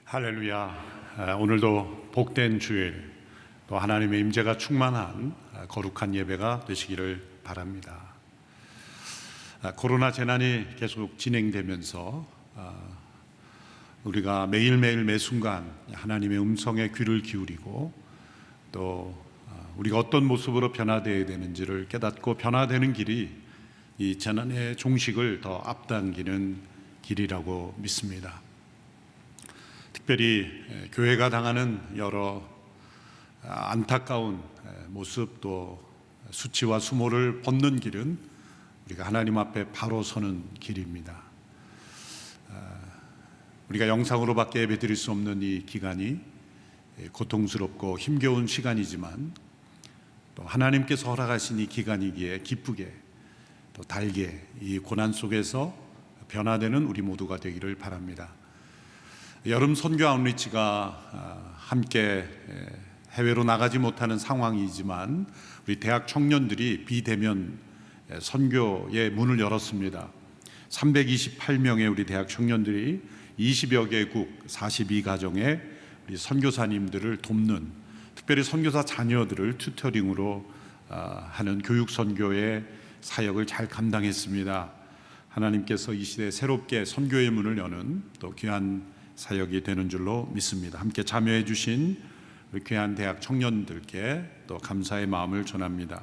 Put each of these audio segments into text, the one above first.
할렐루야. 오늘도 복된 주일, 또 하나님의 임재가 충만한 거룩한 예배가 되시기를 바랍니다. 코로나 재난이 계속 진행되면서 우리가 매일매일 매순간 하나님의 음성에 귀를 기울이고 또 우리가 어떤 모습으로 변화되어야 되는지를 깨닫고 변화되는 길이 이 재난의 종식을 더 앞당기는 길이라고 믿습니다. 특별히 교회가 당하는 여러 안타까운 모습, 또 수치와 수모를 벗는 길은 우리가 하나님 앞에 바로 서는 길입니다. 우리가 영상으로밖에 예배드릴 수 없는 이 기간이 고통스럽고 힘겨운 시간이지만 또 하나님께서 허락하신 이 기간이기에 기쁘게 또 달게 이 고난 속에서 변화되는 우리 모두가 되기를 바랍니다. 여름 선교 아웃리치가 함께 해외로 나가지 못하는 상황이지만 우리 대학 청년들이 비대면 선교의 문을 열었습니다. 328명의 우리 대학 청년들이 20여 개국 42가정의 우리 선교사님들을 돕는, 특별히 선교사 자녀들을 튜터링으로 하는 교육 선교의 사역을 잘 감당했습니다. 하나님께서 이 시대에 새롭게 선교의 문을 여는 또 귀한 사역이 되는 줄로 믿습니다. 함께 참여해 주신 우리 귀한 대학 청년들께 또 감사의 마음을 전합니다.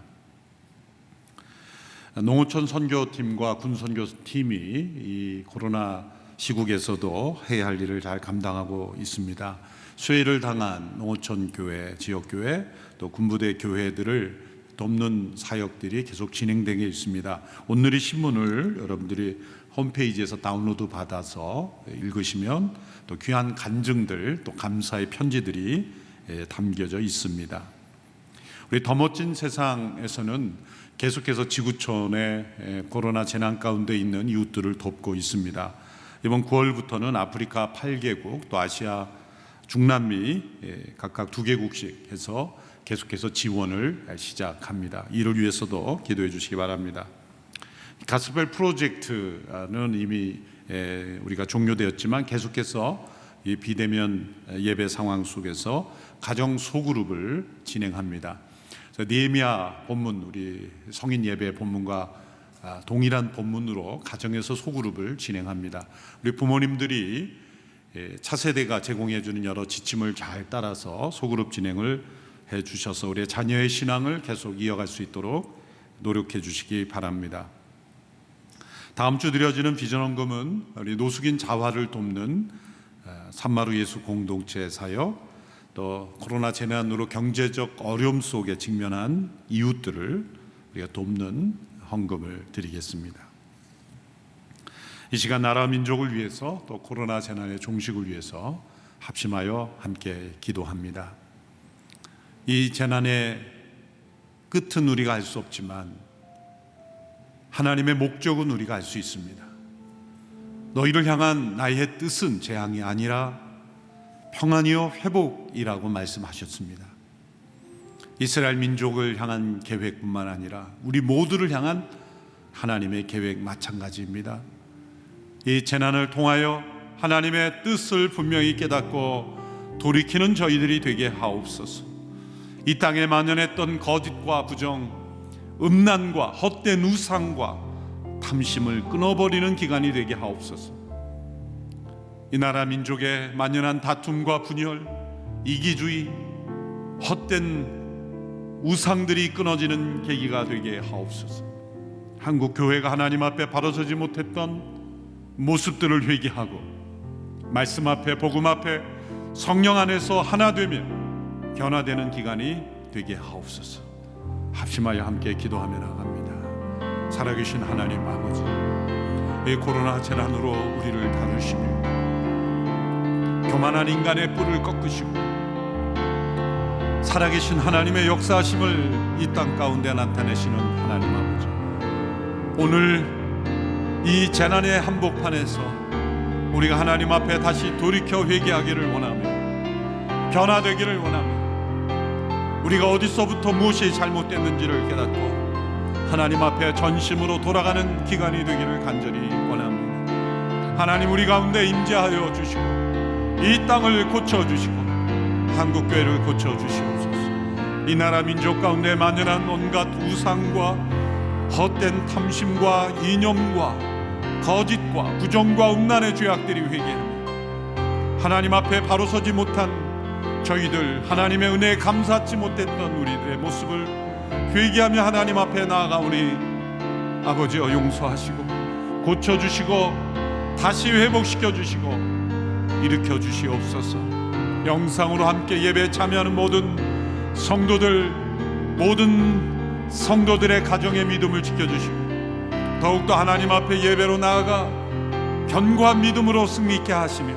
농어촌 선교팀과 군 선교팀이 이 코로나 시국에서도 해야 할 일을 잘 감당하고 있습니다. 수해를 당한 농어촌 교회, 지역교회, 또 군부대 교회들을 돕는 사역들이 계속 진행되고 있습니다. 오늘의 신문을 여러분들이 홈페이지에서 다운로드 받아서 읽으시면 또 귀한 간증들, 또 감사의 편지들이 담겨져 있습니다. 우리 더 멋진 세상에서는 계속해서 지구촌의 코로나 재난 가운데 있는 이웃들을 돕고 있습니다. 이번 9월부터는 아프리카 8개국, 또 아시아, 중남미 각각 2개국씩 해서 계속해서 지원을 시작합니다. 이를 위해서도 기도해 주시기 바랍니다. 가스펠 프로젝트는 이미 우리가 종료되었지만 계속해서 이 비대면 예배 상황 속에서 가정 소그룹을 진행합니다. 느헤미야 본문, 우리 성인 예배 본문과 동일한 본문으로 가정에서 소그룹을 진행합니다. 우리 부모님들이 차세대가 제공해 주는 여러 지침을 잘 따라서 소그룹 진행을 해 주셔서 우리 자녀의 신앙을 계속 이어갈 수 있도록 노력해 주시기 바랍니다. 다음 주 드려지는 비전헌금은 우리 노숙인 자활을 돕는 산마루 예수 공동체 사역, 또 코로나 재난으로 경제적 어려움 속에 직면한 이웃들을 우리가 돕는 헌금을 드리겠습니다. 이 시간 나라 민족을 위해서, 또 코로나 재난의 종식을 위해서 합심하여 함께 기도합니다. 이 재난의 끝은 우리가 알 수 없지만 하나님의 목적은 우리가 알 수 있습니다. 너희를 향한 나의 뜻은 재앙이 아니라 평안이요 회복이라고 말씀하셨습니다. 이스라엘 민족을 향한 계획뿐만 아니라 우리 모두를 향한 하나님의 계획 마찬가지입니다. 이 재난을 통하여 하나님의 뜻을 분명히 깨닫고 돌이키는 저희들이 되게 하옵소서. 이 땅에 만연했던 거짓과 부정, 음란과 헛된 우상과 탐심을 끊어버리는 기간이 되게 하옵소서. 이 나라 민족의 만연한 다툼과 분열, 이기주의, 헛된 우상들이 끊어지는 계기가 되게 하옵소서. 한국 교회가 하나님 앞에 바로 서지 못했던 모습들을 회개하고 말씀 앞에, 복음 앞에 성령 안에서 하나 되며 변화되는 기간이 되게 하옵소서. 합심하여 함께 기도하며 나갑니다. 살아계신 하나님 아버지, 이 코로나 재난으로 우리를 다루시며 교만한 인간의 뿔을 꺾으시고 살아계신 하나님의 역사하심을 이 땅 가운데 나타내시는 하나님 아버지, 오늘 이 재난의 한복판에서 우리가 하나님 앞에 다시 돌이켜 회개하기를 원하며 변화되기를 원하며 우리가 어디서부터 무엇이 잘못됐는지를 깨닫고 하나님 앞에 전심으로 돌아가는 기간이 되기를 간절히 원합니다. 하나님, 우리 가운데 임재하여 주시고 이 땅을 고쳐주시고 한국교회를 고쳐주시옵소서. 이 나라 민족 가운데 만연한 온갖 우상과 헛된 탐심과 이념과 거짓과 부정과 음란의 죄악들이 회개합니다. 하나님 앞에 바로 서지 못한 저희들, 하나님의 은혜에 감사하지 못했던 우리들의 모습을 회개하며 하나님 앞에 나아가오니 아버지여 용서하시고 고쳐주시고 다시 회복시켜 주시고 일으켜 주시옵소서. 영상으로 함께 예배에 참여하는 모든 성도들의 가정의 믿음을 지켜주시고 더욱더 하나님 앞에 예배로 나아가 견고한 믿음으로 승리있게 하시며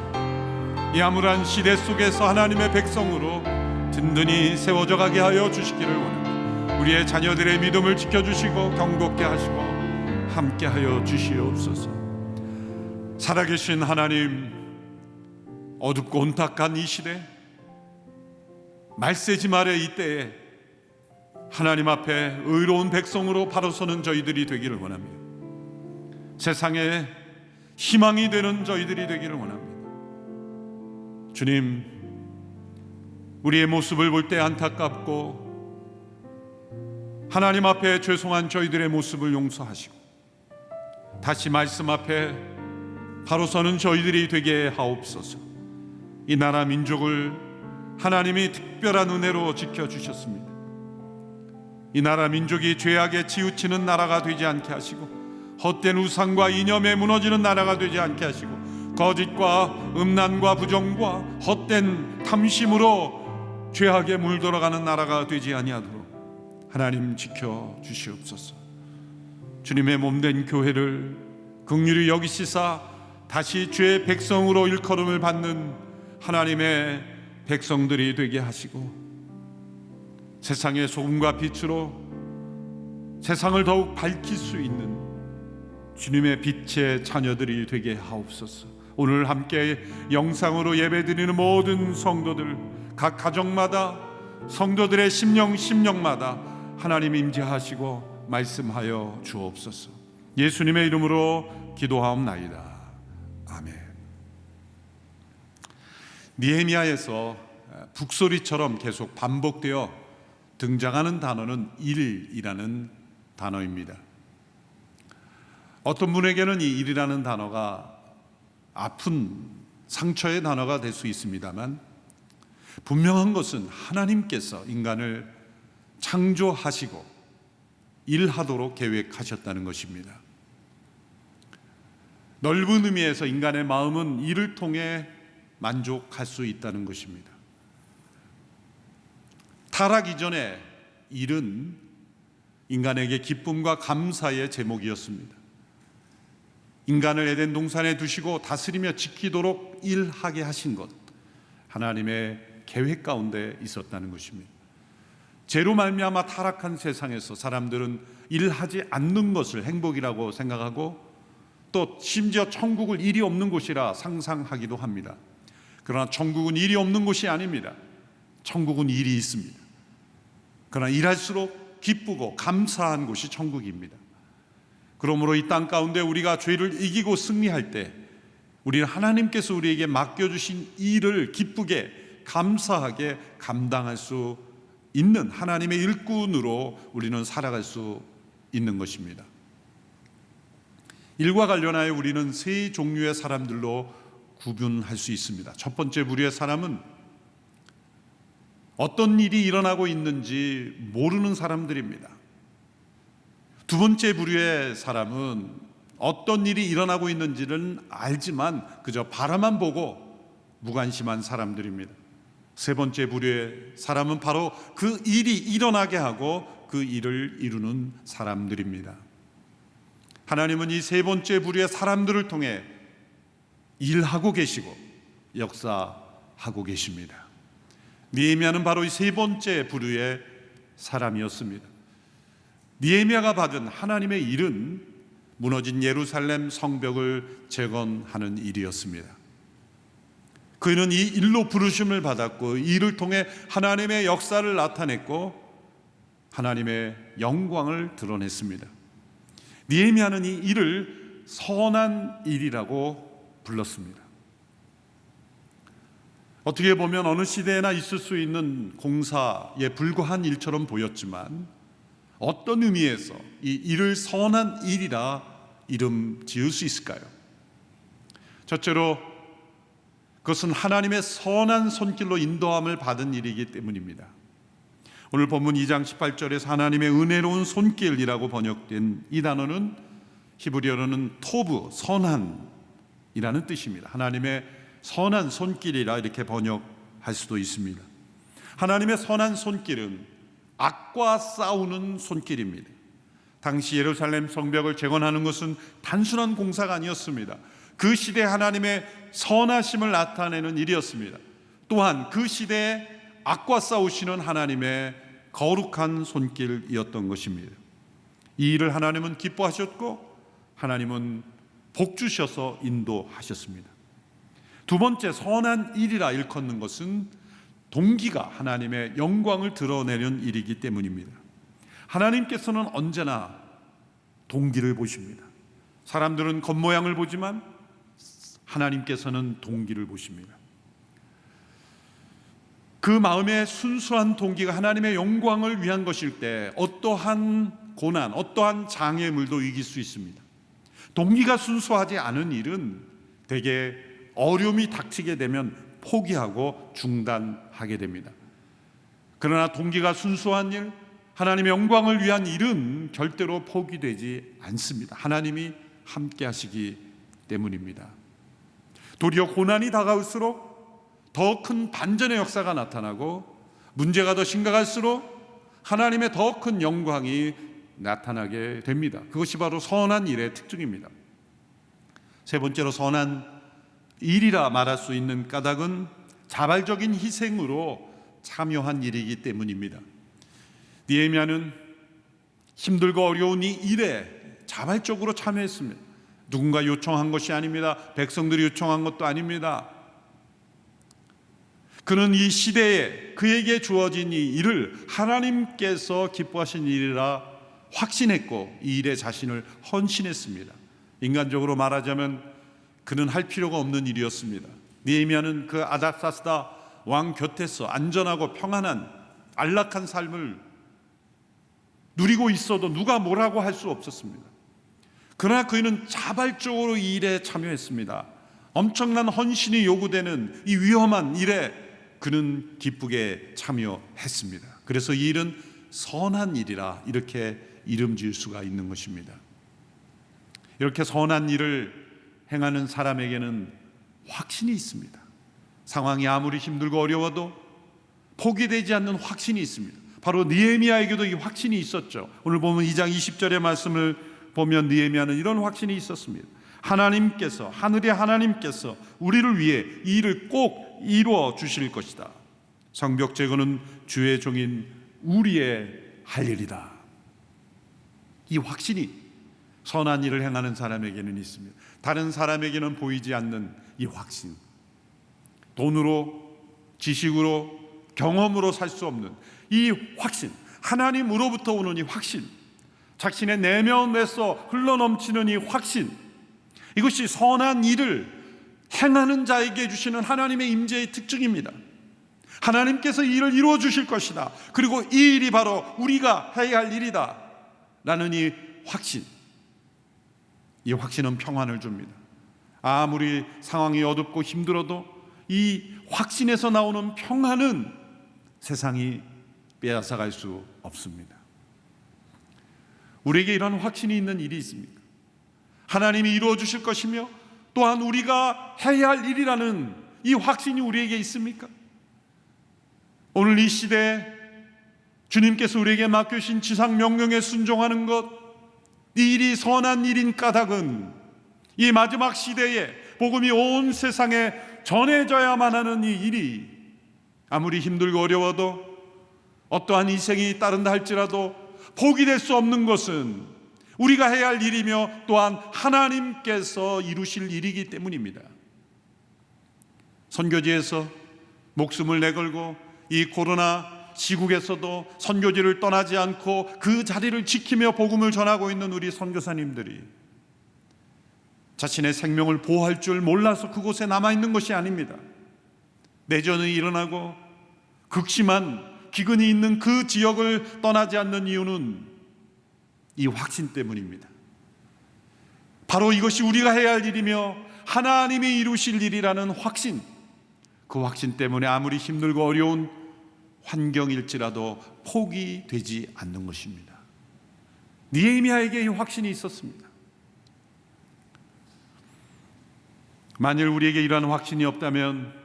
이 암울한 시대 속에서 하나님의 백성으로 든든히 세워져 가게 하여 주시기를 원합니다. 우리의 자녀들의 믿음을 지켜주시고 경고케 하시고 함께 하여 주시옵소서. 살아계신 하나님, 어둡고 온탁한 이 시대, 말세지 말의 이 때에 하나님 앞에 의로운 백성으로 바로 서는 저희들이 되기를 원합니다. 세상에 희망이 되는 저희들이 되기를 원합니다. 주님, 우리의 모습을 볼 때 안타깝고 하나님 앞에 죄송한 저희들의 모습을 용서하시고 다시 말씀 앞에 바로 서는 저희들이 되게 하옵소서. 이 나라 민족을 하나님이 특별한 은혜로 지켜주셨습니다. 이 나라 민족이 죄악에 치우치는 나라가 되지 않게 하시고 헛된 우상과 이념에 무너지는 나라가 되지 않게 하시고 거짓과 음란과 부정과 헛된 탐심으로 죄악에 물들어가는 나라가 되지 아니하도록 하나님 지켜주시옵소서. 주님의 몸된 교회를 긍휼히 여기시사 다시 주의 백성으로 일컬음을 받는 하나님의 백성들이 되게 하시고 세상의 소금과 빛으로 세상을 더욱 밝힐 수 있는 주님의 빛의 자녀들이 되게 하옵소서. 오늘 함께 영상으로 예배드리는 모든 성도들, 각 가정마다 성도들의 심령마다 하나님 임재하시고 말씀하여 주옵소서. 예수님의 이름으로 기도하옵나이다. 아멘. 느헤미야에서 북소리처럼 계속 반복되어 등장하는 단어는 일이라는 단어입니다. 어떤 분에게는 이 일이라는 단어가 아픈 상처의 단어가 될 수 있습니다만 분명한 것은 하나님께서 인간을 창조하시고 일하도록 계획하셨다는 것입니다. 넓은 의미에서 인간의 마음은 일을 통해 만족할 수 있다는 것입니다. 타락 이전에 일은 인간에게 기쁨과 감사의 제목이었습니다. 인간을 에덴 동산에 두시고 다스리며 지키도록 일하게 하신 것, 하나님의 계획 가운데 있었다는 것입니다. 죄로 말미암아 타락한 세상에서 사람들은 일하지 않는 것을 행복이라고 생각하고 또 심지어 천국을 일이 없는 곳이라 상상하기도 합니다. 그러나 천국은 일이 없는 곳이 아닙니다. 천국은 일이 있습니다. 그러나 일할수록 기쁘고 감사한 곳이 천국입니다. 그러므로 이 땅 가운데 우리가 죄를 이기고 승리할 때 우리는 하나님께서 우리에게 맡겨주신 일을 기쁘게 감사하게 감당할 수 있는 하나님의 일꾼으로 우리는 살아갈 수 있는 것입니다. 일과 관련하여 우리는 세 종류의 사람들로 구분할 수 있습니다. 첫 번째 부류의 사람은 어떤 일이 일어나고 있는지 모르는 사람들입니다. 두 번째 부류의 사람은 어떤 일이 일어나고 있는지는 알지만 그저 바라만 보고 무관심한 사람들입니다. 세 번째 부류의 사람은 바로 그 일이 일어나게 하고 그 일을 이루는 사람들입니다. 하나님은 이 세 번째 부류의 사람들을 통해 일하고 계시고 역사하고 계십니다. 느헤미야는 바로 이 세 번째 부류의 사람이었습니다. 느헤미야가 받은 하나님의 일은 무너진 예루살렘 성벽을 재건하는 일이었습니다. 그는 이 일로 부르심을 받았고 이 일을 통해 하나님의 역사를 나타냈고 하나님의 영광을 드러냈습니다. 느헤미야는 이 일을 선한 일이라고 불렀습니다. 어떻게 보면 어느 시대에나 있을 수 있는 공사에 불과한 일처럼 보였지만 어떤 의미에서 이 일을 선한 일이라 이름 지을 수 있을까요? 첫째로 그것은 하나님의 선한 손길로 인도함을 받은 일이기 때문입니다. 오늘 본문 2장 18절에서 하나님의 은혜로운 손길이라고 번역된 이 단어는 히브리어로는 토브, 선한이라는 뜻입니다. 하나님의 선한 손길이라 이렇게 번역할 수도 있습니다. 하나님의 선한 손길은 악과 싸우는 손길입니다. 당시 예루살렘 성벽을 재건하는 것은 단순한 공사가 아니었습니다. 그 시대 하나님의 선하심을 나타내는 일이었습니다. 또한 그 시대에 악과 싸우시는 하나님의 거룩한 손길이었던 것입니다. 이 일을 하나님은 기뻐하셨고 하나님은 복 주셔서 인도하셨습니다. 두 번째, 선한 일이라 일컫는 것은 동기가 하나님의 영광을 드러내는 일이기 때문입니다. 하나님께서는 언제나 동기를 보십니다. 사람들은 겉모양을 보지만 하나님께서는 동기를 보십니다. 그 마음의 순수한 동기가 하나님의 영광을 위한 것일 때 어떠한 고난, 어떠한 장애물도 이길 수 있습니다. 동기가 순수하지 않은 일은 대개 어려움이 닥치게 되면 포기하고 중단하게 됩니다. 그러나 동기가 순수한 일, 하나님의 영광을 위한 일은 절대로 포기되지 않습니다. 하나님이 함께 하시기 때문입니다. 도리어 고난이 다가올수록 더 큰 반전의 역사가 나타나고 문제가 더 심각할수록 하나님의 더 큰 영광이 나타나게 됩니다. 그것이 바로 선한 일의 특징입니다. 세 번째로 선한 일이라 말할 수 있는 까닭은 자발적인 희생으로 참여한 일이기 때문입니다. 느헤미야는 힘들고 어려운 이 일에 자발적으로 참여했습니다. 누군가 요청한 것이 아닙니다. 백성들이 요청한 것도 아닙니다. 그는 이 시대에 그에게 주어진 이 일을 하나님께서 기뻐하신 일이라 확신했고 이 일에 자신을 헌신했습니다. 인간적으로 말하자면 그는 할 필요가 없는 일이었습니다. 느헤미야는 그 아닥사스다 왕 곁에서 안전하고 평안한 안락한 삶을 누리고 있어도 누가 뭐라고 할 수 없었습니다. 그러나 그는 자발적으로 이 일에 참여했습니다. 엄청난 헌신이 요구되는 이 위험한 일에 그는 기쁘게 참여했습니다. 그래서 이 일은 선한 일이라 이렇게 이름 지을 수가 있는 것입니다. 이렇게 선한 일을 행하는 사람에게는 확신이 있습니다. 상황이 아무리 힘들고 어려워도 포기되지 않는 확신이 있습니다. 바로 느헤미야에게도 이 확신이 있었죠. 오늘 보면 2장 20절의 말씀을 보면 느헤미야는 이런 확신이 있었습니다. 하나님께서, 하늘의 하나님께서 우리를 위해 이 일을 꼭 이루어 주실 것이다. 성벽 재건은 주의 종인 우리의 할 일이다. 이 확신이 선한 일을 행하는 사람에게는 있습니다. 다른 사람에게는 보이지 않는 이 확신, 돈으로, 지식으로, 경험으로 살 수 없는 이 확신, 하나님으로부터 오는 이 확신, 자신의 내면에서 흘러넘치는 이 확신, 이것이 선한 일을 행하는 자에게 주시는 하나님의 임재의 특징입니다. 하나님께서 이 일을 이루어 주실 것이다. 그리고 이 일이 바로 우리가 해야 할 일이다 라는 이 확신, 이 확신은 평안을 줍니다. 아무리 상황이 어둡고 힘들어도 이 확신에서 나오는 평안은 세상이 빼앗아갈 수 없습니다. 우리에게 이런 확신이 있는 일이 있습니까? 하나님이 이루어 주실 것이며 또한 우리가 해야 할 일이라는 이 확신이 우리에게 있습니까? 오늘 이 시대에 주님께서 우리에게 맡겨주신 지상 명령에 순종하는 것, 이 일이 선한 일인 까닭은 이 마지막 시대에 복음이 온 세상에 전해져야만 하는 이 일이 아무리 힘들고 어려워도 어떠한 희생이 따른다 할지라도 포기될 수 없는 것은 우리가 해야 할 일이며 또한 하나님께서 이루실 일이기 때문입니다. 선교지에서 목숨을 내걸고 이 코로나 시국에서도 선교지를 떠나지 않고 그 자리를 지키며 복음을 전하고 있는 우리 선교사님들이 자신의 생명을 보호할 줄 몰라서 그곳에 남아있는 것이 아닙니다. 내전이 일어나고 극심한 기근이 있는 그 지역을 떠나지 않는 이유는 이 확신 때문입니다. 바로 이것이 우리가 해야 할 일이며 하나님이 이루실 일이라는 확신, 그 확신 때문에 아무리 힘들고 어려운 환경일지라도 포기되지 않는 것입니다. 느헤미야에게 이 확신이 있었습니다. 만일 우리에게 이러한 확신이 없다면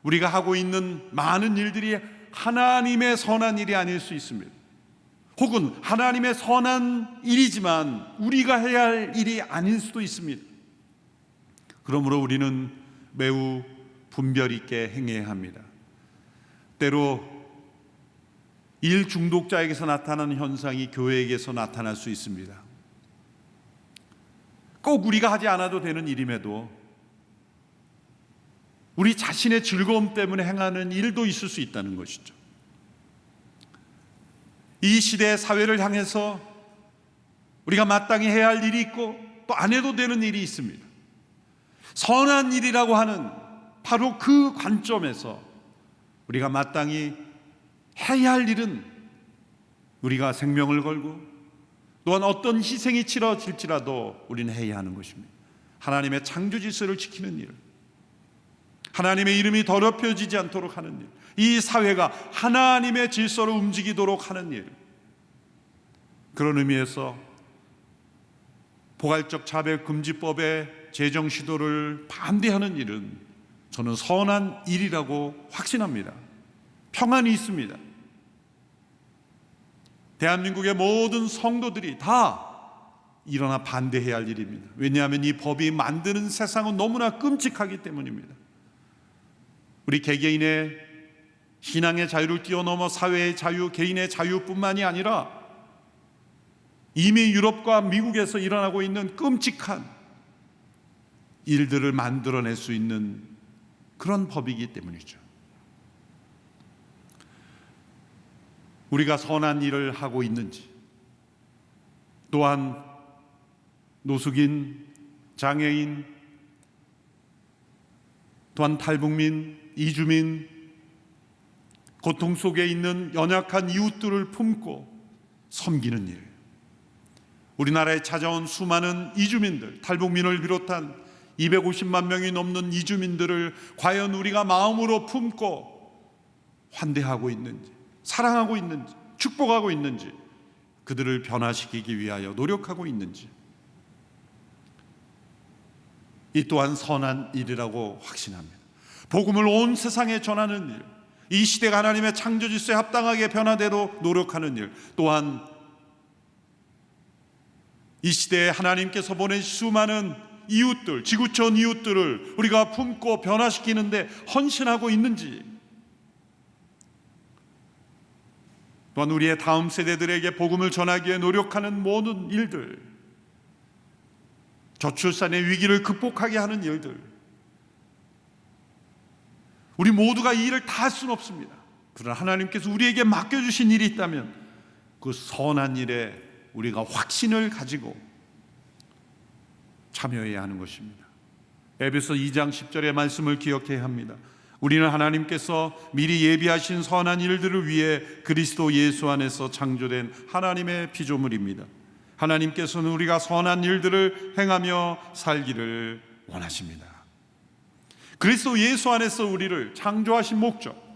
우리가 하고 있는 많은 일들이 하나님의 선한 일이 아닐 수 있습니다. 혹은 하나님의 선한 일이지만 우리가 해야 할 일이 아닐 수도 있습니다. 그러므로 우리는 매우 분별 있게 행해야 합니다. 때로 일 중독자에게서 나타나는 현상이 교회에게서 나타날 수 있습니다. 꼭 우리가 하지 않아도 되는 일임에도 우리 자신의 즐거움 때문에 행하는 일도 있을 수 있다는 것이죠. 이 시대의 사회를 향해서 우리가 마땅히 해야 할 일이 있고 또 안 해도 되는 일이 있습니다. 선한 일이라고 하는 바로 그 관점에서 우리가 마땅히 해야 할 일은 우리가 생명을 걸고 또한 어떤 희생이 치러질지라도 우리는 해야 하는 것입니다. 하나님의 창조 질서를 지키는 일, 하나님의 이름이 더럽혀지지 않도록 하는 일, 이 사회가 하나님의 질서로 움직이도록 하는 일, 그런 의미에서 포괄적 차별금지법의 제정 시도를 반대하는 일은 저는 선한 일이라고 확신합니다. 평안이 있습니다. 대한민국의 모든 성도들이 다 일어나 반대해야 할 일입니다. 왜냐하면 이 법이 만드는 세상은 너무나 끔찍하기 때문입니다. 우리 개개인의 신앙의 자유를 뛰어넘어 사회의 자유, 개인의 자유뿐만이 아니라 이미 유럽과 미국에서 일어나고 있는 끔찍한 일들을 만들어낼 수 있는 그런 법이기 때문이죠. 우리가 선한 일을 하고 있는지, 또한 노숙인, 장애인, 또한 탈북민, 이주민, 고통 속에 있는 연약한 이웃들을 품고 섬기는 일, 우리나라에 찾아온 수많은 이주민들, 탈북민을 비롯한 250만 명이 넘는 이주민들을 과연 우리가 마음으로 품고 환대하고 있는지, 사랑하고 있는지, 축복하고 있는지, 그들을 변화시키기 위하여 노력하고 있는지, 이 또한 선한 일이라고 확신합니다. 복음을 온 세상에 전하는 일, 이 시대가 하나님의 창조 질서에 합당하게 변화되도록 노력하는 일, 또한 이 시대에 하나님께서 보낸 수많은 이웃들, 지구촌 이웃들을 우리가 품고 변화시키는데 헌신하고 있는지, 또한 우리의 다음 세대들에게 복음을 전하기 위해 노력하는 모든 일들, 저출산의 위기를 극복하게 하는 일들, 우리 모두가 이 일을 다 할 수는 없습니다. 그러나 하나님께서 우리에게 맡겨주신 일이 있다면 그 선한 일에 우리가 확신을 가지고 참여해야 하는 것입니다. 에베소 2장 10절의 말씀을 기억해야 합니다. 우리는 하나님께서 미리 예비하신 선한 일들을 위해 그리스도 예수 안에서 창조된 하나님의 피조물입니다. 하나님께서는 우리가 선한 일들을 행하며 살기를 원하십니다. 그리스도 예수 안에서 우리를 창조하신 목적,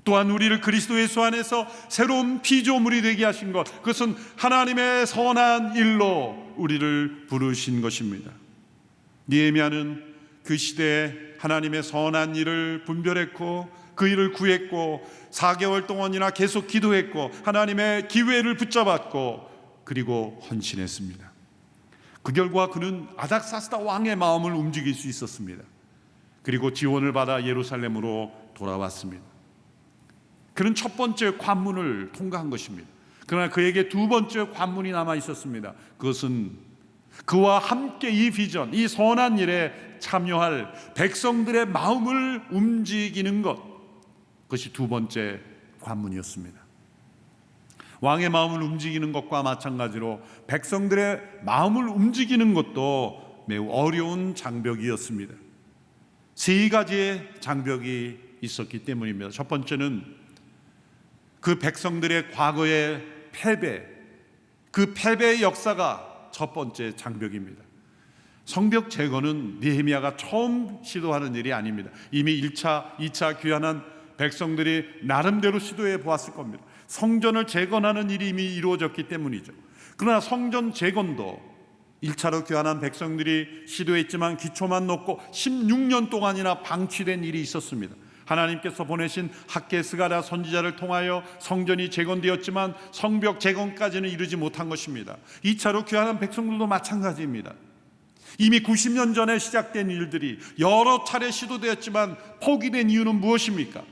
또한 우리를 그리스도 예수 안에서 새로운 피조물이 되게 하신 것, 그것은 하나님의 선한 일로 우리를 부르신 것입니다. 느헤미야는 그 시대에 하나님의 선한 일을 분별했고 그 일을 구했고 4개월 동안이나 계속 기도했고 하나님의 기회를 붙잡았고 그리고 헌신했습니다. 그 결과 그는 아닥사스다 왕의 마음을 움직일 수 있었습니다. 그리고 지원을 받아 예루살렘으로 돌아왔습니다. 그는 첫 번째 관문을 통과한 것입니다. 그러나 그에게 두 번째 관문이 남아 있었습니다. 그것은 그와 함께 이 비전, 이 선한 일에 참여할 백성들의 마음을 움직이는 것, 그것이 두 번째 관문이었습니다. 왕의 마음을 움직이는 것과 마찬가지로 백성들의 마음을 움직이는 것도 매우 어려운 장벽이었습니다. 세 가지의 장벽이 있었기 때문입니다. 첫 번째는 그 백성들의 과거의 패배, 그 패배의 역사가 첫 번째 장벽입니다. 성벽 제거는 느헤미야가 처음 시도하는 일이 아닙니다. 이미 1차, 2차 귀환한 백성들이 나름대로 시도해 보았을 겁니다. 성전을 재건하는 일이 이미 이루어졌기 때문이죠. 그러나 성전 재건도 1차로 귀환한 백성들이 시도했지만 기초만 놓고 16년 동안이나 방치된 일이 있었습니다. 하나님께서 보내신 학개 스가랴 선지자를 통하여 성전이 재건되었지만 성벽 재건까지는 이르지 못한 것입니다. 2차로 귀환한 백성들도 마찬가지입니다. 이미 90년 전에 시작된 일들이 여러 차례 시도되었지만 포기된 이유는 무엇입니까?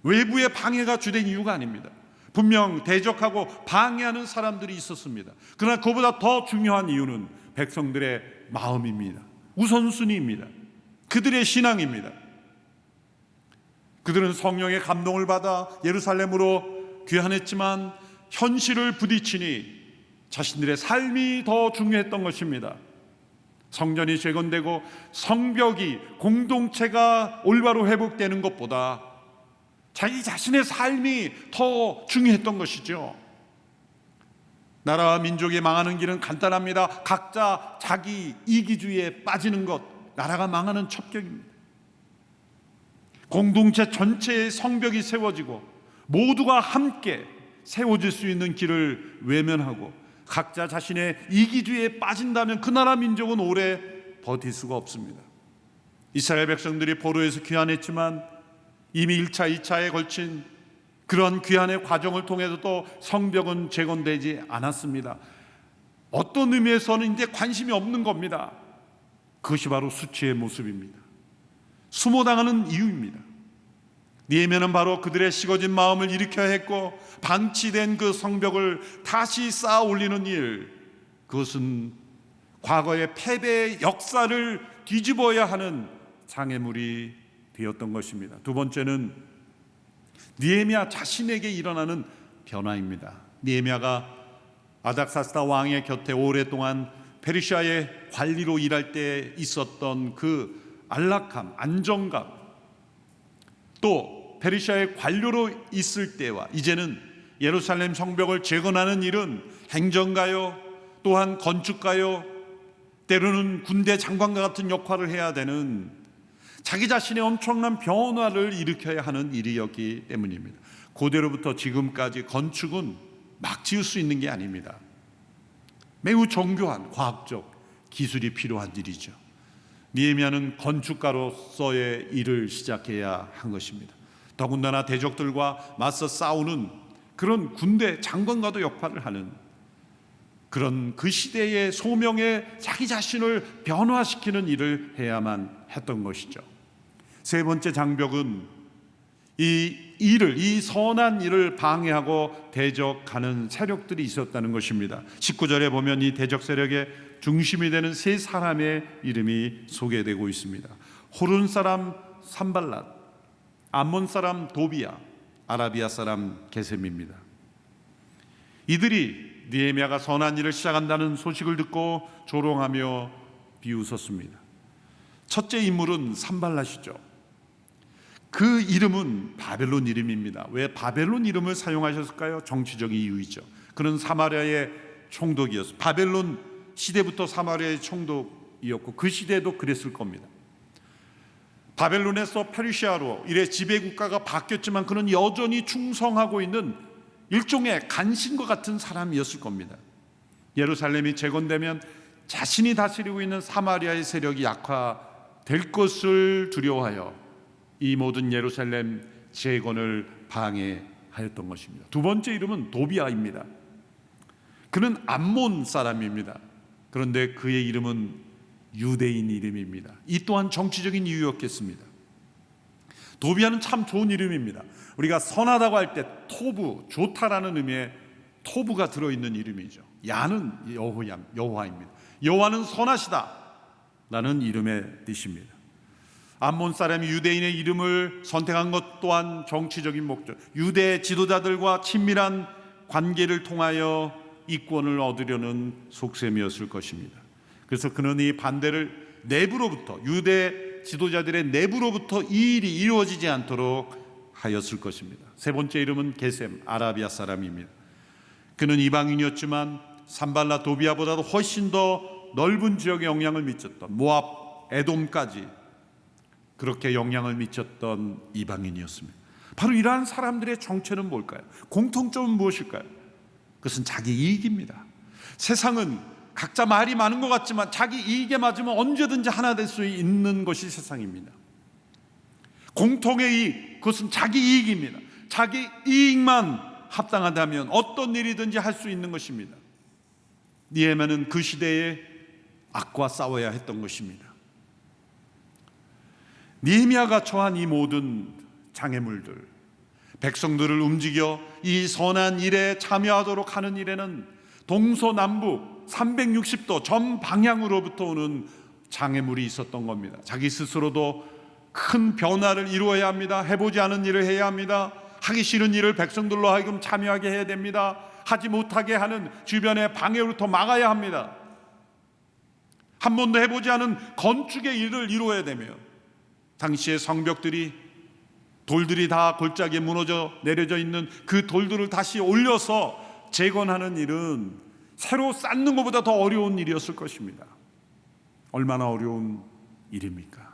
외부의 방해가 주된 이유가 아닙니다. 분명 대적하고 방해하는 사람들이 있었습니다. 그러나 그보다 더 중요한 이유는 백성들의 마음입니다. 우선순위입니다. 그들의 신앙입니다. 그들은 성령의 감동을 받아 예루살렘으로 귀환했지만 현실을 부딪히니 자신들의 삶이 더 중요했던 것입니다. 성전이 재건되고 성벽이, 공동체가 올바로 회복되는 것보다 자기 자신의 삶이 더 중요했던 것이죠. 나라와 민족이 망하는 길은 간단합니다. 각자 자기 이기주의에 빠지는 것, 나라가 망하는 첩경입니다. 공동체 전체의 성벽이 세워지고 모두가 함께 세워질 수 있는 길을 외면하고 각자 자신의 이기주의에 빠진다면 그 나라 민족은 오래 버틸 수가 없습니다. 이스라엘 백성들이 포로에서 귀환했지만 이미 1차, 2차에 걸친 그런 귀환의 과정을 통해서도 성벽은 재건되지 않았습니다. 어떤 의미에서는 이제 관심이 없는 겁니다. 그것이 바로 수치의 모습입니다. 수모당하는 이유입니다. 느헤미야는 바로 그들의 식어진 마음을 일으켜야 했고 방치된 그 성벽을 다시 쌓아 올리는 일, 그것은 과거의 패배의 역사를 뒤집어야 하는 장애물이 되었던 것입니다. 두 번째는 느헤미야 자신에게 일어나는 변화입니다. 느헤미야가 아닥사스다 왕의 곁에 오랫동안 페르시아의 관리로 일할 때 있었던 그 안락함, 안정감, 또 페르시아의 관료로 있을 때와 이제는 예루살렘 성벽을 재건하는 일은 행정가요, 또한 건축가요, 때로는 군대 장관과 같은 역할을 해야 되는 자기 자신의 엄청난 변화를 일으켜야 하는 일이었기 때문입니다. 고대로부터 지금까지 건축은 막 지을 수 있는 게 아닙니다. 매우 정교한 과학적 기술이 필요한 일이죠. 느헤미야는 건축가로서의 일을 시작해야 한 것입니다. 더군다나 대적들과 맞서 싸우는 그런 군대 장관과도 역할을 하는 그런 그 시대의 소명에 자기 자신을 변화시키는 일을 해야만 했던 것이죠. 세 번째 장벽은 이 선한 일을 방해하고 대적하는 세력들이 있었다는 것입니다. 19절에 보면 이 대적 세력의 중심이 되는 세 사람의 이름이 소개되고 있습니다. 호른 사람 산발랏, 암몬 사람 도비야, 아라비아 사람 게셈입니다. 이들이 느헤미야가 선한 일을 시작한다는 소식을 듣고 조롱하며 비웃었습니다. 첫째 인물은 산발랏이죠. 그 이름은 바벨론 이름입니다. 왜 바벨론 이름을 사용하셨을까요? 정치적 이유이죠. 그는 사마리아의 총독이었습니다. 바벨론 시대부터 사마리아의 총독이었고 그 시대도 그랬을 겁니다. 바벨론에서 페르시아로 이래 지배국가가 바뀌었지만 그는 여전히 충성하고 있는 일종의 간신과 같은 사람이었을 겁니다. 예루살렘이 재건되면 자신이 다스리고 있는 사마리아의 세력이 약화될 것을 두려워하여 이 모든 예루살렘 재건을 방해하였던 것입니다. 두 번째 이름은 도비아입니다. 그는 암몬 사람입니다. 그런데 그의 이름은 유대인 이름입니다. 이 또한 정치적인 이유였겠습니다. 도비아는 참 좋은 이름입니다. 우리가 선하다고 할 때 토부, 좋다라는 의미의 토부가 들어있는 이름이죠. 야는 여호와입니다. 여호와는 선하시다 라는 이름의 뜻입니다. 암몬 사람이 유대인의 이름을 선택한 것 또한 정치적인 목적, 유대 지도자들과 친밀한 관계를 통하여 이권을 얻으려는 속셈이었을 것입니다. 그래서 그는 이 반대를 내부로부터, 유대 지도자들의 내부로부터 이 일이 이루어지지 않도록 하였을 것입니다. 세 번째 이름은 게셈, 아라비아 사람입니다. 그는 이방인이었지만 산발라 도비아보다도 훨씬 더 넓은 지역에 영향을 미쳤던 모압, 에돔까지 그렇게 영향을 미쳤던 이방인이었습니다. 바로 이러한 사람들의 정체는 뭘까요? 공통점은 무엇일까요? 그것은 자기 이익입니다. 세상은 각자 말이 많은 것 같지만 자기 이익에 맞으면 언제든지 하나 될 수 있는 것이 세상입니다. 공통의 이익, 그것은 자기 이익입니다. 자기 이익만 합당하다면 어떤 일이든지 할 수 있는 것입니다. 느헤미야는 그 시대에 악과 싸워야 했던 것입니다. 느헤미야가 처한 이 모든 장애물들, 백성들을 움직여 이 선한 일에 참여하도록 하는 일에는 동서남북 360도 전 방향으로부터 오는 장애물이 있었던 겁니다. 자기 스스로도 큰 변화를 이루어야 합니다. 해보지 않은 일을 해야 합니다. 하기 싫은 일을 백성들로 하여금 참여하게 해야 됩니다. 하지 못하게 하는 주변의 방해로부터 막아야 합니다. 한 번도 해보지 않은 건축의 일을 이루어야 되며, 당시의 성벽들이 돌들이 다 골짜기에 무너져 내려져 있는 그 돌들을 다시 올려서 재건하는 일은 새로 쌓는 것보다 더 어려운 일이었을 것입니다. 얼마나 어려운 일입니까?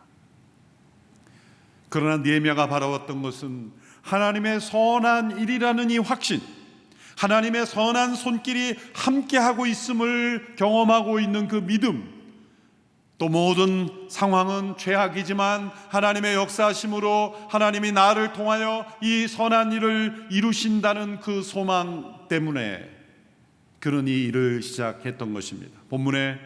그러나 느헤미야가 바라봤던 것은 하나님의 선한 일이라는 이 확신, 하나님의 선한 손길이 함께하고 있음을 경험하고 있는 그 믿음, 또 모든 상황은 죄악이지만 하나님의 역사하심으로 하나님이 나를 통하여 이 선한 일을 이루신다는 그 소망 때문에 그는 이 일을 시작했던 것입니다. 본문의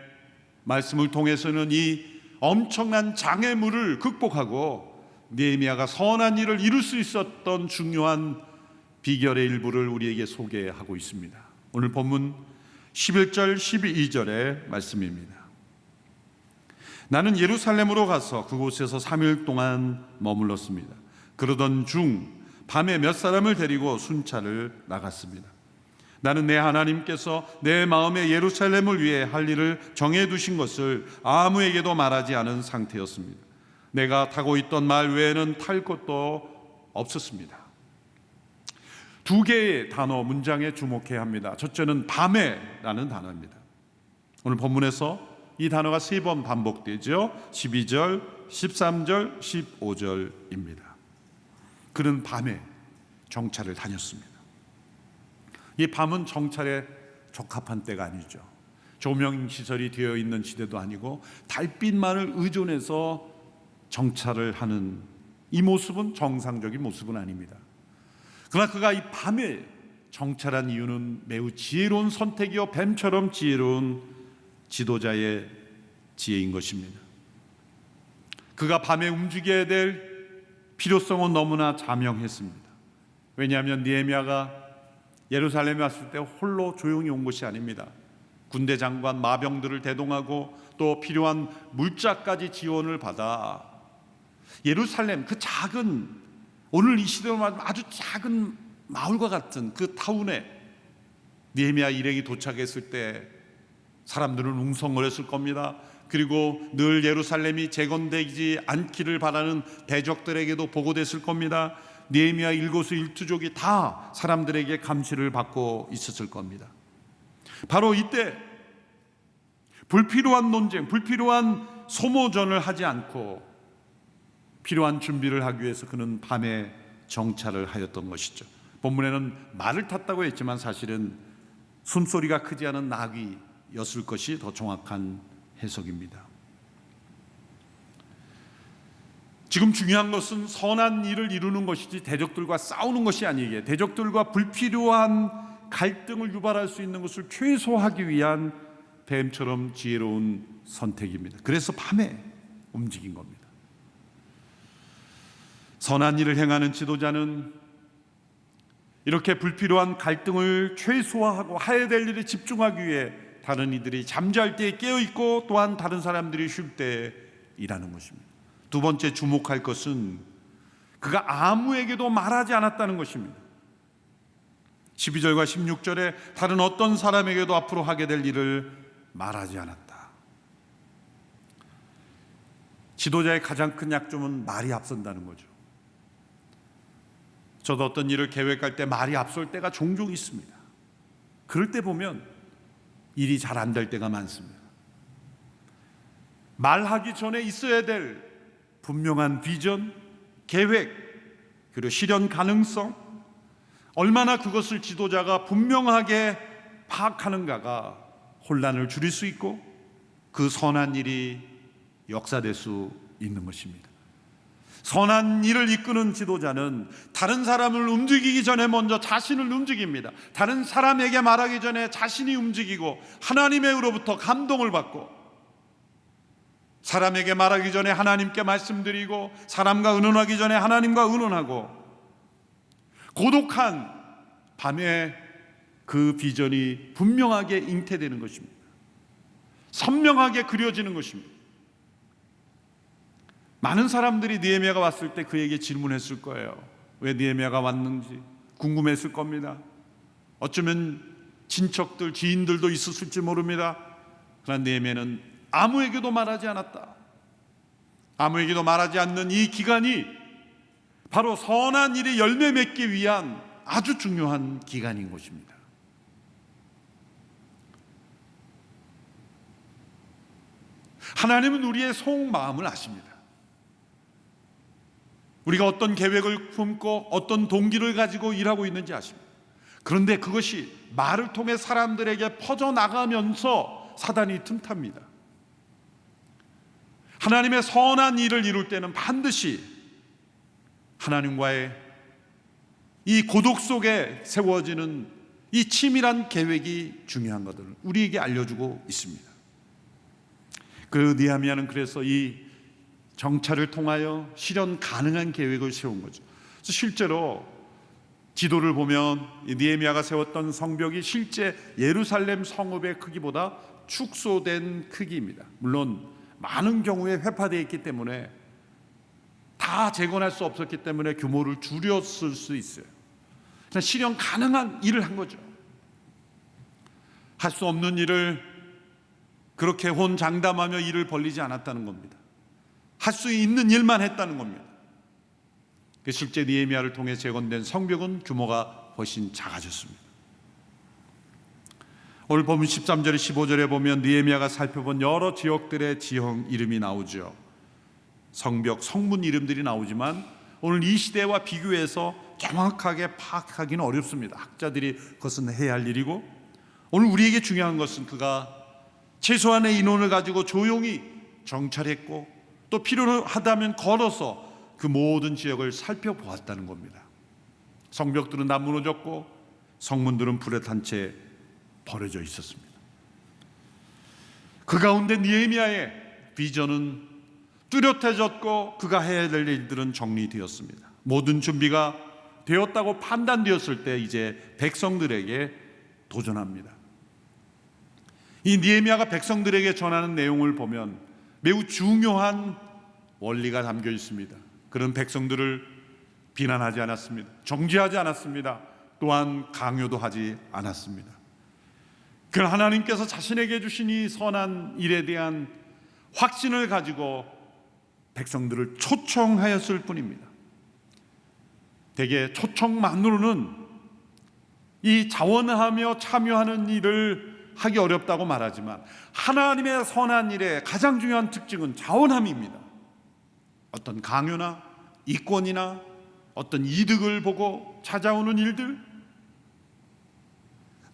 말씀을 통해서는 이 엄청난 장애물을 극복하고 느헤미야가 선한 일을 이룰 수 있었던 중요한 비결의 일부를 우리에게 소개하고 있습니다. 오늘 본문 11절 12절의 말씀입니다. 나는 예루살렘으로 가서 그곳에서 3일 동안 머물렀습니다. 그러던 중 밤에 몇 사람을 데리고 순찰을 나갔습니다. 나는 내 하나님께서 내 마음에 예루살렘을 위해 할 일을 정해두신 것을 아무에게도 말하지 않은 상태였습니다. 내가 타고 있던 말 외에는 탈 것도 없었습니다. 두 개의 단어 문장에 주목해야 합니다. 첫째는 밤에라는 단어입니다. 오늘 본문에서 이 단어가 3번 반복되죠. 12절, 13절, 15절입니다. 그는 밤에 정찰을 다녔습니다. 이 밤은 정찰에 적합한 때가 아니죠. 조명 시설이 되어 있는 시대도 아니고 달빛만을 의존해서 정찰을 하는 이 모습은 정상적인 모습은 아닙니다. 그러나 그가 이 밤에 정찰한 이유는 매우 지혜로운 선택이요 뱀처럼 지혜로운 지도자의 지혜인 것입니다. 그가 밤에 움직여야 될 필요성은 너무나 자명했습니다. 왜냐하면 느헤미야가 예루살렘에 왔을 때 홀로 조용히 온 것이 아닙니다. 군대 장관 마병들을 대동하고 또 필요한 물자까지 지원을 받아 예루살렘 그 작은, 오늘 이 시대로 말하면 아주 작은 마을과 같은 그 타운에 느헤미야 일행이 도착했을 때 사람들은 웅성거렸을 겁니다. 그리고 늘 예루살렘이 재건되지 않기를 바라는 대적들에게도 보고됐을 겁니다. 느헤미야 일거수 일투족이 다 사람들에게 감시를 받고 있었을 겁니다. 바로 이때 불필요한 논쟁, 불필요한 소모전을 하지 않고 필요한 준비를 하기 위해서 그는 밤에 정찰을 하였던 것이죠. 본문에는 말을 탔다고 했지만 사실은 숨소리가 크지 않은 나귀였을 것이 더 정확한 해석입니다. 지금 중요한 것은 선한 일을 이루는 것이지 대적들과 싸우는 것이 아니기에 대적들과 불필요한 갈등을 유발할 수 있는 것을 최소화하기 위한 뱀처럼 지혜로운 선택입니다. 그래서 밤에 움직인 겁니다. 선한 일을 행하는 지도자는 이렇게 불필요한 갈등을 최소화하고 해야 될 일에 집중하기 위해 다른 이들이 잠잘 때에 깨어있고 또한 다른 사람들이 쉴 때 일하는 것입니다. 두 번째 주목할 것은 그가 아무에게도 말하지 않았다는 것입니다. 12절과 16절에 다른 어떤 사람에게도 앞으로 하게 될 일을 말하지 않았다. 지도자의 가장 큰 약점은 말이 앞선다는 거죠. 저도 어떤 일을 계획할 때 말이 앞설 때가 종종 있습니다. 그럴 때 보면 일이 잘 안 될 때가 많습니다. 말하기 전에 있어야 될 분명한 비전, 계획, 그리고 실현 가능성, 얼마나 그것을 지도자가 분명하게 파악하는가가 혼란을 줄일 수 있고 그 선한 일이 역사될 수 있는 것입니다. 선한 일을 이끄는 지도자는 다른 사람을 움직이기 전에 먼저 자신을 움직입니다. 다른 사람에게 말하기 전에 자신이 움직이고 하나님으로부터 감동을 받고, 사람에게 말하기 전에 하나님께 말씀드리고, 사람과 의논하기 전에 하나님과 의논하고, 고독한 밤에 그 비전이 분명하게 잉태되는 것입니다. 선명하게 그려지는 것입니다. 많은 사람들이 느헤미야가 왔을 때 그에게 질문했을 거예요. 왜 느헤미야가 왔는지 궁금했을 겁니다. 어쩌면 친척들, 지인들도 있었을지 모릅니다. 그러나 느헤미야는 아무에게도 말하지 않았다. 아무에게도 말하지 않는 이 기간이 바로 선한 일이 열매 맺기 위한 아주 중요한 기간인 것입니다. 하나님은 우리의 속마음을 아십니다. 우리가 어떤 계획을 품고 어떤 동기를 가지고 일하고 있는지 아십니다. 그런데 그것이 말을 통해 사람들에게 퍼져나가면서 사단이 틈탑니다. 하나님의 선한 일을 이룰 때는 반드시 하나님과의 이 고독 속에 세워지는 이 치밀한 계획이 중요한 것을 우리에게 알려주고 있습니다. 그 느헤미야는 그래서 이 정찰을 통하여 실현 가능한 계획을 세운 거죠. 그래서 실제로 지도를 보면 느헤미야가 세웠던 성벽이 실제 예루살렘 성읍의 크기보다 축소된 크기입니다. 물론 많은 경우에 회파되어 있기 때문에 다 재건할 수 없었기 때문에 규모를 줄였을 수 있어요. 그냥 실현 가능한 일을 한 거죠. 할 수 없는 일을 그렇게 혼장담하며 일을 벌리지 않았다는 겁니다. 할 수 있는 일만 했다는 겁니다. 실제 느헤미야를 통해 재건된 성벽은 규모가 훨씬 작아졌습니다. 오늘 보면 13절에 15절에 보면 느헤미야가 살펴본 여러 지역들의 지형 이름이 나오죠. 성벽, 성문 이름들이 나오지만 오늘 이 시대와 비교해서 정확하게 파악하기는 어렵습니다. 학자들이 그것은 해야 할 일이고, 오늘 우리에게 중요한 것은 그가 최소한의 인원을 가지고 조용히 정찰했고 또 필요하다면 걸어서 그 모든 지역을 살펴보았다는 겁니다. 성벽들은 다 무너졌고 성문들은 불에 탄 채 버려져 있었습니다. 그 가운데 느헤미야의 비전은 뚜렷해졌고 그가 해야 될 일들은 정리되었습니다. 모든 준비가 되었다고 판단되었을 때 이제 백성들에게 도전합니다. 이 느헤미야가 백성들에게 전하는 내용을 보면 매우 중요한 원리가 담겨 있습니다. 그런 백성들을 비난하지 않았습니다. 정죄하지 않았습니다. 또한 강요도 하지 않았습니다. 그러나 하나님께서 자신에게 주신 이 선한 일에 대한 확신을 가지고 백성들을 초청하였을 뿐입니다. 대개 초청만으로는 이 자원하며 참여하는 일을 하기 어렵다고 말하지만 하나님의 선한 일의 가장 중요한 특징은 자원함입니다. 어떤 강요나 이권이나 어떤 이득을 보고 찾아오는 일들,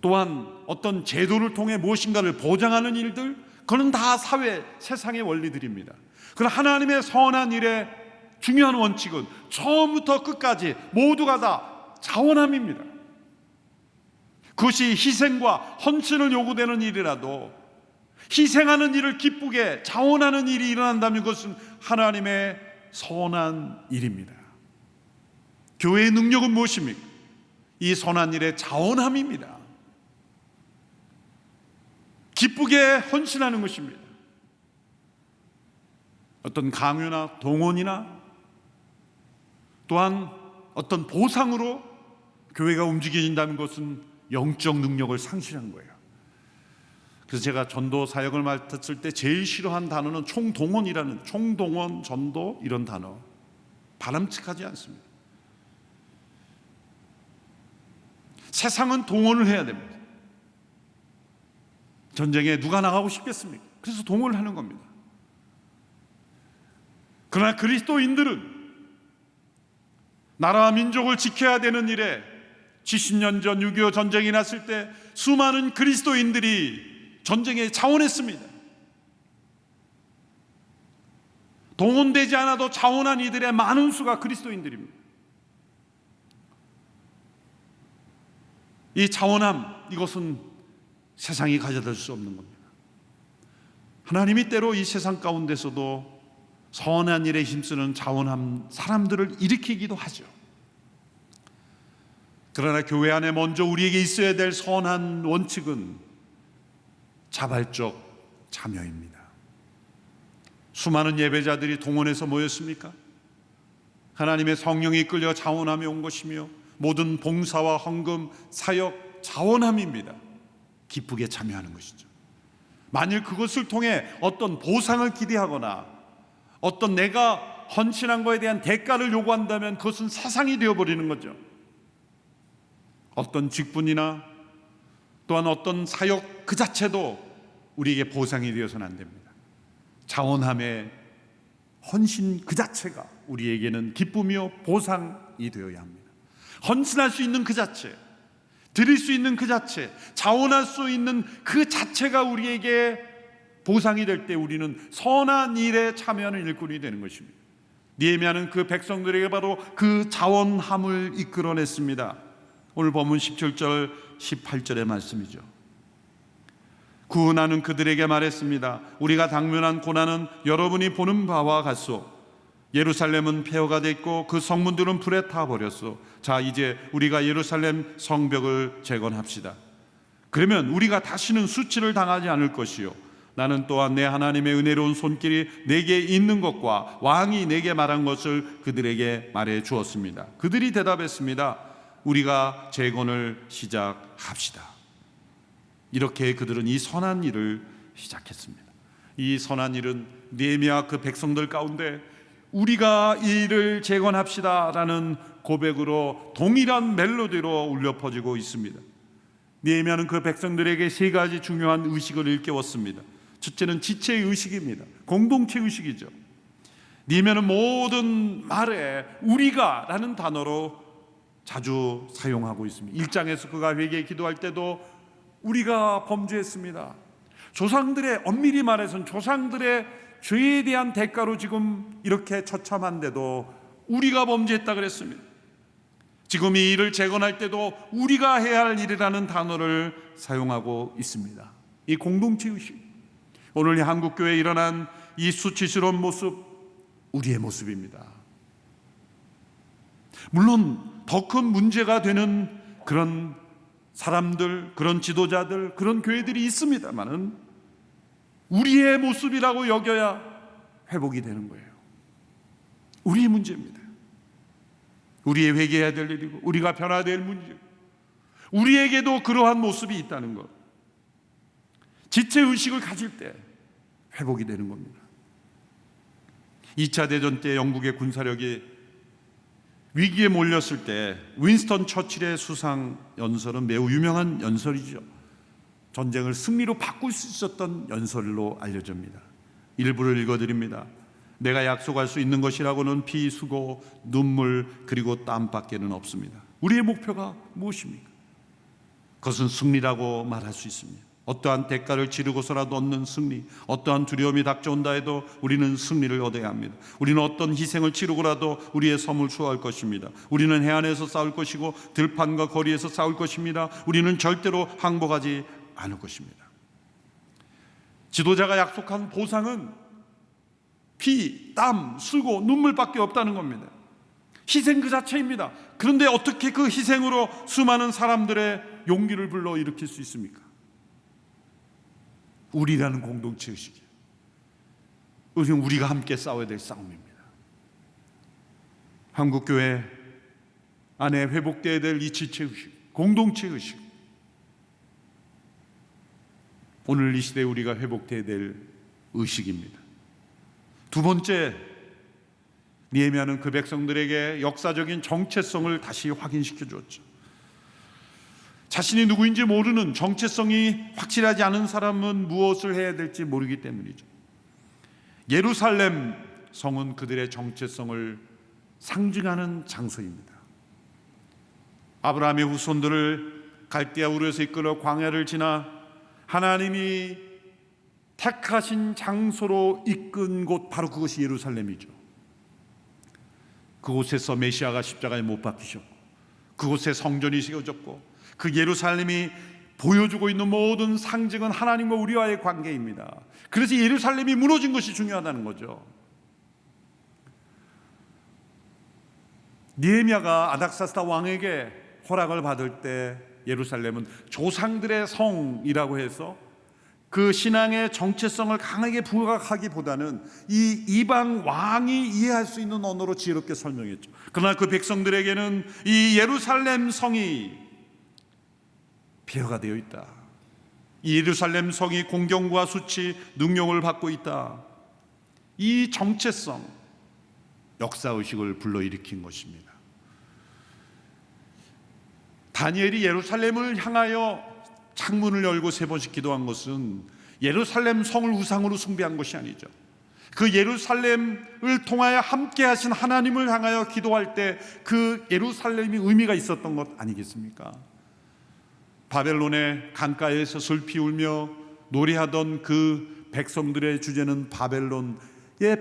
또한 어떤 제도를 통해 무엇인가를 보장하는 일들, 그건 다 사회, 세상의 원리들입니다. 그러나 하나님의 선한 일의 중요한 원칙은 처음부터 끝까지 모두가 다 자원함입니다. 그것이 희생과 헌신을 요구되는 일이라도 희생하는 일을 기쁘게 자원하는 일이 일어난다면 그것은 하나님의 선한 일입니다. 교회의 능력은 무엇입니까? 이 선한 일의 자원함입니다. 기쁘게 헌신하는 것입니다. 어떤 강요나 동원이나 또한 어떤 보상으로 교회가 움직여진다는 것은 영적 능력을 상실한 거예요. 그래서 제가 전도 사역을 맡았을 때 제일 싫어한 단어는 총동원이라는, 총동원, 전도 이런 단어 바람직하지 않습니다. 세상은 동원을 해야 됩니다. 전쟁에 누가 나가고 싶겠습니까? 그래서 동원을 하는 겁니다. 그러나 그리스도인들은 나라와 민족을 지켜야 되는 일에 70년 전 6.25 전쟁이 났을 때 수많은 그리스도인들이 전쟁에 자원했습니다. 동원되지 않아도 자원한 이들의 많은 수가 그리스도인들입니다. 이 자원함, 이것은 세상이 가져다 줄 수 없는 겁니다. 하나님이 때로 이 세상 가운데서도 선한 일에 힘쓰는 자원함 사람들을 일으키기도 하죠. 그러나 교회 안에 먼저 우리에게 있어야 될 선한 원칙은 자발적 참여입니다. 수많은 예배자들이 동원해서 모였습니까? 하나님의 성령이 이끌려 자원하며 온 것이며 모든 봉사와 헌금, 사역, 자원함입니다. 기쁘게 참여하는 것이죠. 만일 그것을 통해 어떤 보상을 기대하거나 어떤 내가 헌신한 것에 대한 대가를 요구한다면 그것은 사상이 되어버리는 거죠. 어떤 직분이나 또한 어떤 사역 그 자체도 우리에게 보상이 되어서는 안 됩니다. 자원함의 헌신 그 자체가 우리에게는 기쁨이요 보상이 되어야 합니다. 헌신할 수 있는 그 자체, 드릴 수 있는 그 자체, 자원할 수 있는 그 자체가 우리에게 보상이 될 때 우리는 선한 일에 참여하는 일꾼이 되는 것입니다. 느헤미야는 그 백성들에게 바로 그 자원함을 이끌어냈습니다. 오늘 본문 17절 18절의 말씀이죠. 구은하는 그들에게 말했습니다. 우리가 당면한 고난은 여러분이 보는 바와 같소. 예루살렘은 폐허가 됐고 그 성문들은 불에 타버렸소. 자, 이제 우리가 예루살렘 성벽을 재건합시다. 그러면 우리가 다시는 수치를 당하지 않을 것이요, 나는 또한 내 하나님의 은혜로운 손길이 내게 있는 것과 왕이 내게 말한 것을 그들에게 말해 주었습니다. 그들이 대답했습니다. 우리가 재건을 시작합시다. 이렇게 그들은 이 선한 일을 시작했습니다. 이 선한 일은 느헤미야 그 백성들 가운데 우리가 이 일을 재건합시다 라는 고백으로 동일한 멜로디로 울려 퍼지고 있습니다. 느헤미야는 그 백성들에게 세 가지 중요한 의식을 일깨웠습니다. 첫째는 지체의 의식입니다. 공동체 의식이죠. 느헤미야는 모든 말에 우리가 라는 단어로 자주 사용하고 있습니다. 1장에서 그가 회개에 기도할 때도 우리가 범죄했습니다. 조상들의, 엄밀히 말해서는 조상들의 죄에 대한 대가로 지금 이렇게 처참한데도 우리가 범죄했다 그랬습니다. 지금 이 일을 재건할 때도 우리가 해야 할 일이라는 단어를 사용하고 있습니다. 이 공동체의식, 오늘 한국교회에 일어난 이 수치스러운 모습, 우리의 모습입니다. 물론 더 큰 문제가 되는 그런 사람들, 그런 지도자들, 그런 교회들이 있습니다만은 우리의 모습이라고 여겨야 회복이 되는 거예요. 우리의 문제입니다. 우리의 회개해야 될 일이고 우리가 변화해야 될 문제, 우리에게도 그러한 모습이 있다는 것, 지체의식을 가질 때 회복이 되는 겁니다. 2차 대전 때 영국의 군사력이 위기에 몰렸을 때 윈스턴 처칠의 수상 연설은 매우 유명한 연설이죠. 전쟁을 승리로 바꿀 수 있었던 연설로 알려집니다. 일부를 읽어드립니다. 내가 약속할 수 있는 것이라고는 피, 수고, 눈물 그리고 땀밖에는 없습니다. 우리의 목표가 무엇입니까? 그것은 승리라고 말할 수 있습니다. 어떠한 대가를 치르고서라도 얻는 승리, 어떠한 두려움이 닥쳐온다 해도 우리는 승리를 얻어야 합니다. 우리는 어떤 희생을 치르고라도 우리의 섬을 수호할 것입니다. 우리는 해안에서 싸울 것이고 들판과 거리에서 싸울 것입니다. 우리는 절대로 항복하지 않을 것입니다. 지도자가 약속한 보상은 피, 땀, 수고, 눈물밖에 없다는 겁니다. 희생 그 자체입니다. 그런데 어떻게 그 희생으로 수많은 사람들의 용기를 불러일으킬 수 있습니까? 우리라는 공동체 의식이에요. 우리가 함께 싸워야 될 싸움입니다. 한국교회 안에 회복되어야 될 이 지체 의식, 공동체 의식, 오늘 이 시대에 우리가 회복돼야 될 의식입니다. 두 번째, 느헤미야는 그 백성들에게 역사적인 정체성을 다시 확인시켜 주었죠. 자신이 누구인지 모르는, 정체성이 확실하지 않은 사람은 무엇을 해야 될지 모르기 때문이죠. 예루살렘 성은 그들의 정체성을 상징하는 장소입니다. 아브라함의 후손들을 갈대아 우르에서 이끌어 광야를 지나 하나님이 택하신 장소로 이끈 곳, 바로 그것이 예루살렘이죠. 그곳에서 메시아가 십자가에 못 박히셨고, 그곳에 성전이 세워졌고, 그 예루살렘이 보여주고 있는 모든 상징은 하나님과 우리와의 관계입니다. 그래서 예루살렘이 무너진 것이 중요하다는 거죠. 느헤미야가 아닥사스다 왕에게 허락을 받을 때 예루살렘은 조상들의 성이라고 해서 그 신앙의 정체성을 강하게 부각하기보다는 이 이방 왕이 이해할 수 있는 언어로 지혜롭게 설명했죠. 그러나 그 백성들에게는 이 예루살렘 성이 폐허가 되어 있다. 이 예루살렘 성이 공경과 수치, 능욕을 받고 있다. 이 정체성, 역사의식을 불러일으킨 것입니다. 다니엘이 예루살렘을 향하여 창문을 열고 3번씩 기도한 것은 예루살렘 성을 우상으로 숭배한 것이 아니죠. 그 예루살렘을 통하여 함께 하신 하나님을 향하여 기도할 때 그 예루살렘이 의미가 있었던 것 아니겠습니까? 바벨론의 강가에서 슬피 울며 노래하던 그 백성들의 주제는 바벨론의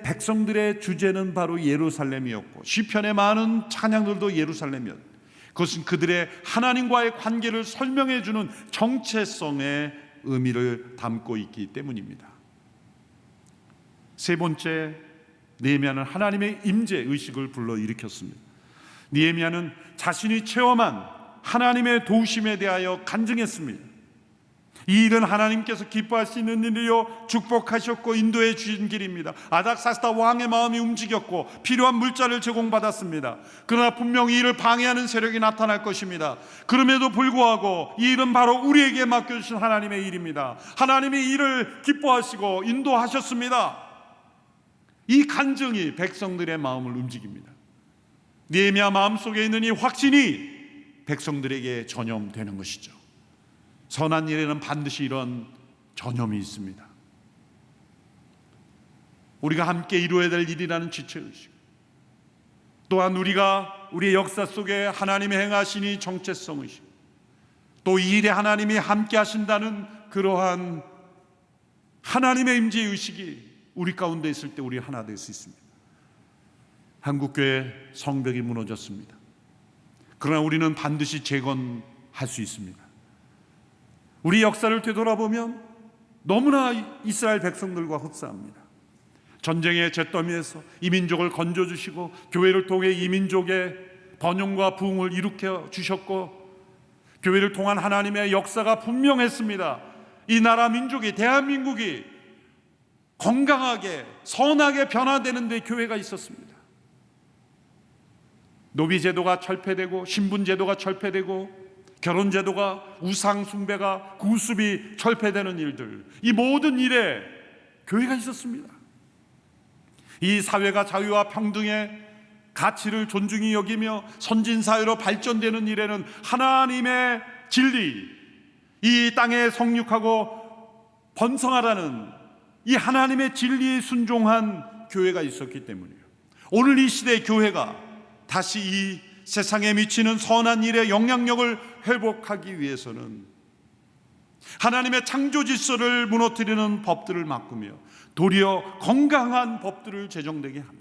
백성들의 주제는 바로 예루살렘이었고, 시편의 많은 찬양들도 예루살렘이었고, 그것은 그들의 하나님과의 관계를 설명해 주는 정체성의 의미를 담고 있기 때문입니다. 세 번째, 느헤미야는 하나님의 임재 의식을 불러일으켰습니다. 느헤미야는 자신이 체험한 하나님의 도우심에 대하여 간증했습니다. 이 일은 하나님께서 기뻐할 수 있는 일이요 축복하셨고 인도해 주신 길입니다. 아닥사스다 왕의 마음이 움직였고 필요한 물자를 제공받았습니다. 그러나 분명히 이 일을 방해하는 세력이 나타날 것입니다. 그럼에도 불구하고 이 일은 바로 우리에게 맡겨주신 하나님의 일입니다. 하나님이 이 일을 기뻐하시고 인도하셨습니다. 이 간증이 백성들의 마음을 움직입니다. 느헤미야 마음속에 있는 이 확신이 백성들에게 전염되는 것이죠. 선한 일에는 반드시 이런 전염이 있습니다. 우리가 함께 이루어야 될 일이라는 지체의식, 또한 우리가 우리의 역사 속에 하나님의 행하시니 정체성의식, 또 이 일에 하나님이 함께 하신다는 그러한 하나님의 임재의식이 우리 가운데 있을 때 우리 하나 될 수 있습니다. 한국교회 성벽이 무너졌습니다. 그러나 우리는 반드시 재건할 수 있습니다. 우리 역사를 되돌아보면 너무나 이스라엘 백성들과 흡사합니다. 전쟁의 잿더미에서 이 민족을 건져주시고 교회를 통해 이 민족의 번영과 부흥을 일으켜 주셨고, 교회를 통한 하나님의 역사가 분명했습니다. 이 나라 민족이, 대한민국이 건강하게 선하게 변화되는 데 교회가 있었습니다. 노비제도가 철폐되고 신분제도가 철폐되고 결혼제도가, 우상 숭배가, 구습이 철폐되는 일들, 이 모든 일에 교회가 있었습니다. 이 사회가 자유와 평등의 가치를 존중히 여기며 선진사회로 발전되는 일에는 하나님의 진리, 이 땅에 성육하고 번성하라는 이 하나님의 진리에 순종한 교회가 있었기 때문이에요. 오늘 이 시대의 교회가 다시 이 세상에 미치는 선한 일의 영향력을 회복하기 위해서는 하나님의 창조 질서를 무너뜨리는 법들을 바꾸며 도리어 건강한 법들을 제정되게 하며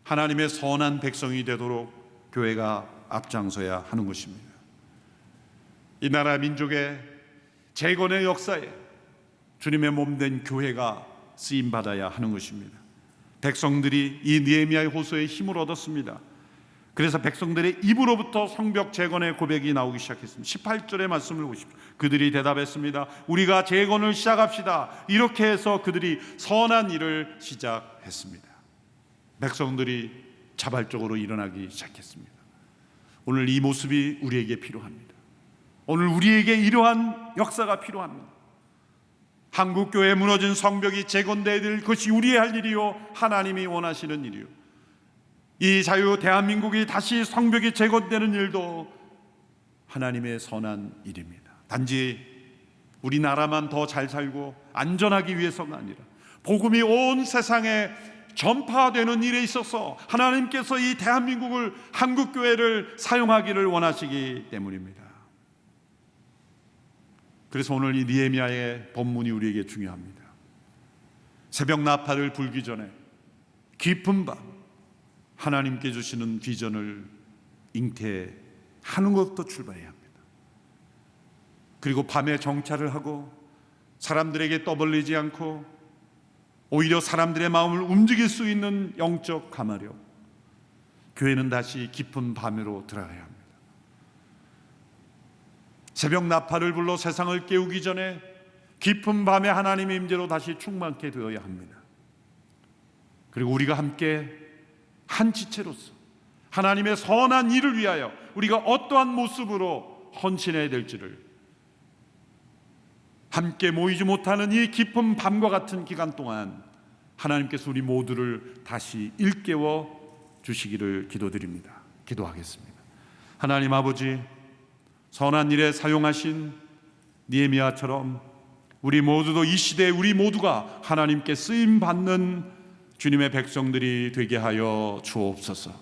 하나님의 선한 백성이 되도록 교회가 앞장서야 하는 것입니다. 이 나라 민족의 재건의 역사에 주님의 몸된 교회가 쓰임받아야 하는 것입니다. 백성들이 이 느헤미야의 호소에 힘을 얻었습니다. 그래서 백성들의 입으로부터 성벽 재건의 고백이 나오기 시작했습니다. 18절의 말씀을 보십시오. 그들이 대답했습니다. 우리가 재건을 시작합시다. 이렇게 해서 그들이 선한 일을 시작했습니다. 백성들이 자발적으로 일어나기 시작했습니다. 오늘 이 모습이 우리에게 필요합니다. 오늘 우리에게 이러한 역사가 필요합니다. 한국교회 무너진 성벽이 재건되어야 될 것이 우리의 할 일이요 하나님이 원하시는 일이요, 이 자유 대한민국이 다시 성벽이 재건되는 일도 하나님의 선한 일입니다. 단지 우리나라만 더 잘 살고 안전하기 위해서가 아니라 복음이 온 세상에 전파되는 일에 있어서 하나님께서 이 대한민국을, 한국교회를 사용하기를 원하시기 때문입니다. 그래서 오늘 이 느헤미야의 본문이 우리에게 중요합니다. 새벽 나팔을 불기 전에 깊은 밤 하나님께 주시는 비전을 잉태하는 것부터 출발해야 합니다. 그리고 밤에 정찰을 하고 사람들에게 떠벌리지 않고 오히려 사람들의 마음을 움직일 수 있는 영적 가마력, 교회는 다시 깊은 밤으로 들어가야 합니다. 새벽 나팔을 불러 세상을 깨우기 전에 깊은 밤에 하나님의 임재로 다시 충만케 되어야 합니다. 그리고 우리가 함께 한 지체로서 하나님의 선한 일을 위하여 우리가 어떠한 모습으로 헌신해야 될지를, 함께 모이지 못하는 이 깊은 밤과 같은 기간 동안 하나님께서 우리 모두를 다시 일깨워 주시기를 기도드립니다. 기도하겠습니다. 하나님 아버지, 선한 일에 사용하신 느헤미야처럼 우리 모두도 이 시대에 우리 모두가 하나님께 쓰임 받는 주님의 백성들이 되게 하여 주옵소서.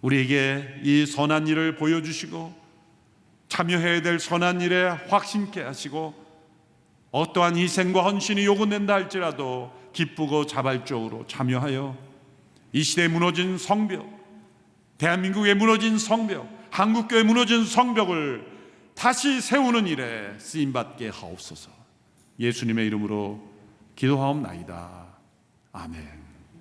우리에게 이 선한 일을 보여주시고 참여해야 될 선한 일에 확신케 하시고 어떠한 희생과 헌신이 요구된다 할지라도 기쁘고 자발적으로 참여하여 이 시대에 무너진 성벽, 대한민국에 무너진 성벽, 한국교회 무너진 성벽을 다시 세우는 일에 쓰임받게 하옵소서. 예수님의 이름으로 기도하옵나이다. 아멘.